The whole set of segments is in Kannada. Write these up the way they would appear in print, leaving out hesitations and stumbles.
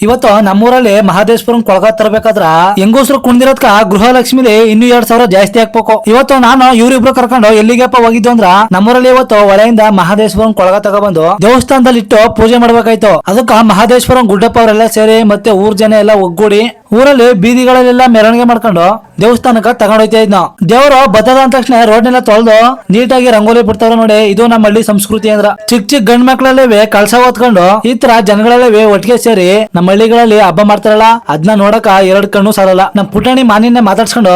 ಇವತ್ತು ನಮ್ಮೂರಲ್ಲಿ ಮಹದೇಶ್ವರಂ ಕೊಳಗ ತರಬೇಕಾದ್ರ ಹೆಂಗೋಸ್ರು ಕುಣಿದಿರೋದ್ಕ ಗೃಹಲಕ್ಷ್ಮಿಲಿ ಇನ್ನು 2,000 ಜಾಸ್ತಿ ಹಾಕ್ಬೇಕು. ಇವತ್ತು ನಾನು ಇವ್ರಿಬ್ರು ಕರ್ಕೊಂಡು ಎಲ್ಲಿಗೆಪ್ಪ ಹೋಗಿದ್ದು ಅಂದ್ರ ನಮ್ಮೂರಲ್ಲಿ ಇವತ್ತು ಹೊಳೆಯಿಂದ ಮಹದೇಶ್ವರಂ ಕೊಳಗ ತಗೊಬಂದು ದೇವಸ್ಥಾನದಲ್ಲಿ ಇಟ್ಟು ಪೂಜೆ ಮಾಡ್ಬೇಕಾಯ್ತು. ಅದಕ್ಕ ಮಹದೇಶ್ವರಂ ಗುಡ್ಡಪ್ಪ ಅವರೆಲ್ಲ ಸೇರಿ ಮತ್ತೆ ಊರ್ ಜನ ಎಲ್ಲ ಒಗ್ಗೂಡಿ ಊರಲ್ಲಿ ಬೀದಿಗಳಲ್ಲೆಲ್ಲ ಮೆರವಣಿಗೆ ಮಾಡ್ಕೊಂಡು ದೇವಸ್ಥಾನಕ್ಕ ತಗೊಂಡೋಯ್ತಾ ಇದ್ನ. ದೇವರು ಬತ್ತದ ಅಂದ ತಕ್ಷಣ ರೋಡ್ನೆಲ್ಲ ತೊಳೆದು ನೀಟಾಗಿ ರಂಗೋಲಿ ಬಿಡ್ತಾರ ನೋಡಿ. ಇದು ನಮ್ಮ ಹಳ್ಳಿ ಸಂಸ್ಕೃತಿ ಅಂದ್ರ ಚಿಕ್ಕ ಗಂಡ್ ಮಕ್ಳಲ್ಲೇ ಕಳ್ಸ ಓದ್ಕೊಂಡು ಈ ತರ ಜನಗಳಲ್ಲೇ ಒಟ್ಟಿಗೆ ಸೇರಿ ನಮ್ಮ ಹಳ್ಳಿಗಳಲ್ಲಿ ಹಬ್ಬ ಮಾಡ್ತಾರಲ್ಲ, ಅದನ್ನ ನೋಡಕ 2 ಕಣ್ಣು ಸಾಲಲ್ಲ. ನಮ್ ಪುಟಾಣಿ ಮಾನಿನ್ನೆ ಮಾತಾಡ್ಸ್ಕೊಂಡು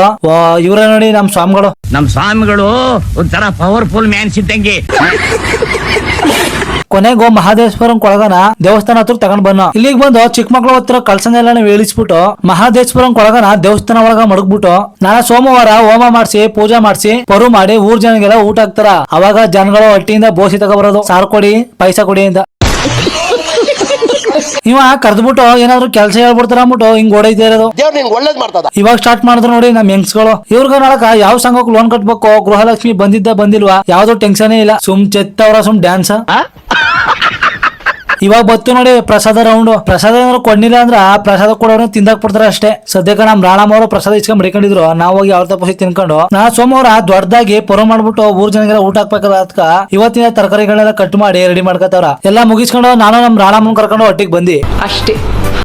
ಇವ್ರ ನೋಡಿ ನಮ್ ಸ್ವಾಮಿಗಳು ಒಂಥರ ಪವರ್ಫುಲ್ ಮ್ಯಾನ್ಸ್ ಇದ್ದಂಗೆ. ಕೊನೆಗೂ ಮಹದೇಶ್ವರಂ ಕೊಳಗನ ದೇವಸ್ಥಾನ ಹತ್ರ ತಗೊಂಡ್ ಬನ್ನ. ಇಲ್ಲಿಗೆ ಬಂದು ಚಿಕ್ಕ ಮಕ್ಳ ಹತ್ರ ಕಳ್ಸನೆಲ್ಲ ಇಳಿಸ್ಬಿಟ್ಟು ಮಹದೇಶ್ವರಂ ಕೊಳಗನ ದೇವಸ್ಥಾನ ಒಳಗ ಮಡಗ್ಬಿಟ್ಟು ನಾಳೆ ಸೋಮವಾರ ಹೋಮ ಮಾಡ್ಸಿ ಪೂಜೆ ಮಾಡ್ಸಿ ಪರು ಮಾಡಿ ಊರ್ ಜನಗೆಲ್ಲ ಊಟ ಹಾಕ್ತಾರ. ಅವಾಗ ಜನಗಳು ಹೊಟ್ಟಿಯಿಂದ ಬೋಸಿ ತಗೊಬರೋದು, ಸಾರು ಕೊಡಿ ಪೈಸಾ ಕೊಡಿ ಅಂತ. ಇವ ಕರ್ದ್ಬಿಟ್ಟು ಏನಾದ್ರು ಕೆಲಸ ಹೇಳ್ಬಿಡ್ತಾರ ಅಂದ್ಬಿಟ್ಟು ಹಿಂಗ್ ಓಡೈತಾ ಇರೋದು. ಇವಾಗ ಸ್ಟಾರ್ಟ್ ಮಾಡಿದ್ರು ನೋಡಿ ನಮ್ ಹೆಂಗ್ಸ್ಗಳು. ಇವ್ರಿಗ ನಾಳಕ ಯಾವ ಸಂಘಕ್ಕೆ ಲೋನ್ ಕಟ್ಬೇಕು, ಗೃಹಲಕ್ಷ್ಮಿ ಬಂದಿಲ್ವಾ, ಯಾವ್ದು ಟೆನ್ಷನ್ ಇಲ್ಲ, ಸುಮ್ ಚೆತ್ತವ್ರ ಸುಮ್ ಡ್ಯಾನ್ಸ್. ಇವಾಗ ಬತ್ತು ನೋಡಿ ಪ್ರಸಾದ ರೌಂಡ್. ಪ್ರಸಾದ ಏನಾದ್ರು ಕೊಡ್ನಿಲ್ಲ ಅಂದ್ರ ಪ್ರಸಾದ ಕೊಡೋರು ತಿಂದಾಕ್ ಬಿಡ್ತಾರ ಅಷ್ಟೇ. ಸದ್ಯಕ್ಕೆ ನಮ್ ರಾಣಮ್ಮ ಅವರು ಪ್ರಸಾದ ಇಸ್ಕೊಂಡ್ ಮಡಿಕೊಂಡಿದ್ರು. ನಾವು ಹೋಗಿ ಅವ್ರ ತಪ್ಪಸಿ ತಿನ್ಕೊಂಡು ನಾ ಸೋಮವಾರ ದೊಡ್ಡದಾಗಿ ಪೊರ ಮಾಡ್ಬಿಟ್ಟು ಊರ್ ಜನಗೆಲ್ಲ ಊಟ ಹಾಕ್ಬೇಕಲ್ಲ. ಅದಕ್ಕ ಇವತ್ತಿನ ತರಕಾರಿಗಳನ್ನೆಲ್ಲ ಕಟ್ ಮಾಡಿ ರೆಡಿ ಮಾಡ್ಕೊತಾವ್ರ. ಎಲ್ಲಾ ಮುಗಿಸ್ಕೊಂಡು ನಾನು ನಮ್ ರಾಣಮ್ಮನ್ ಕರ್ಕೊಂಡು ಒಟ್ಟಿಗೆ ಬಂದಿ ಅಷ್ಟೇ.